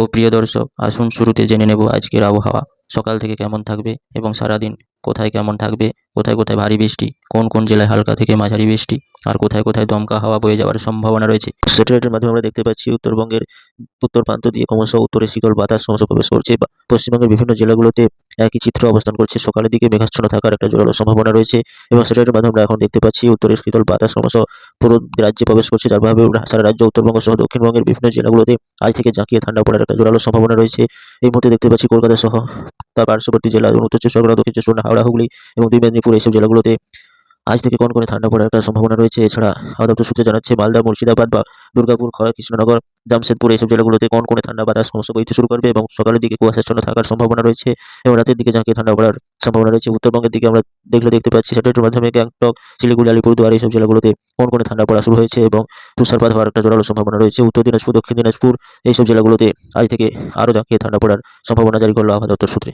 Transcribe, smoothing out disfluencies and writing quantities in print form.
তো প্রিয় দর্শক, আসুন শুরুতে জেনে নেব আজকের আবহাওয়া সকাল থেকে কেমন থাকবে এবং সারাদিন কোথায় কেমন থাকবে, কোথায় কোথায় ভারী বৃষ্টি, কোন কোন জেলায় হালকা থেকে মাঝারি বৃষ্টি, আর কোথায় কোথায় দমকা হাওয়া বয়ে যাওয়ার সম্ভাবনা রয়েছে। স্যাটেলাইটের মাধ্যমে আমরা দেখতে পাচ্ছি উত্তরবঙ্গের উত্তর প্রান্ত দিয়ে ক্রমশ উত্তরে শীতল বাতাস ক্রমশ প্রবেশ করছে বা পশ্চিমবঙ্গের বিভিন্ন জেলাগুলোতে একই চিত্র অবস্থান করছে। সকালের দিকে মেঘাচ্ছন্ন থাকার একটা জোরালো সম্ভাবনা রয়েছে এবং স্যাটেলাইটের মাধ্যমে আমরা এখন দেখতে পাচ্ছি উত্তরের শীতল বাতাস ক্রমশ পুরো রাজ্যে প্রবেশ করছে, যার প্রভাবে সারা রাজ্য উত্তরবঙ্গ সহ দক্ষিণবঙ্গের বিভিন্ন জেলাগুলোতে আজ থেকে জাঁকিয়ে ঠান্ডা পড়ার একটা জোরালো সম্ভাবনা রয়েছে। এই মুহূর্তে দেখতে পাচ্ছি কলকাতা সহ তার পার্শ্ববর্তী জেলা এবং উত্তর চব্বিশ পরগনা, দক্ষিণ চব্বিশ পরগনা, হাওড়া, হুগলি এবং দুই মেদিনীপুর এইসব জেলাগুলোতে আজ থেকে কনকনে ঠান্ডা পড়ার একটা সম্ভাবনা রয়েছে। এছাড়া আবহাওয়া দপ্তর সূত্রে জানাচ্ছে মালদা, মুর্শিদাবাদ বা দুর্গাপুর, কৃষ্ণনগর, জামশেদপুর এইসব জেলাগুলোতে কনকনে ঠান্ডা বাতাস ক্রমশ বইতে শুরু করবে এবং সকালের দিকে কুয়াশাচ্ছন্ন থাকার সম্ভাবনা রয়েছে এবং রাতের দিকে ঝাঁকিয়ে ঠান্ডা পড়ার সম্ভাবনা রয়েছে। উত্তরবঙ্গের দিকে আমরা দেখতে পাচ্ছি স্যাটেলাইটের মাধ্যমে গ্যাংটক, শিলিগুড়ি, আলিপুরদুয়ার এইসব জেলাগুলোতে কনকনে ঠান্ডা পড়া শুরু হয়েছে এবং তুষারপাত হওয়ার একটা জোরালো সম্ভাবনা রয়েছে। উত্তর দিনাজপুর, দক্ষিণ দিনাজপুর এইসব জেলাগুলোতে আজ থেকে আরও ঝাঁকিয়ে ঠান্ডা পড়ার সম্ভাবনা জারি করলো আবহাওয়া দপ্তর সূত্রে।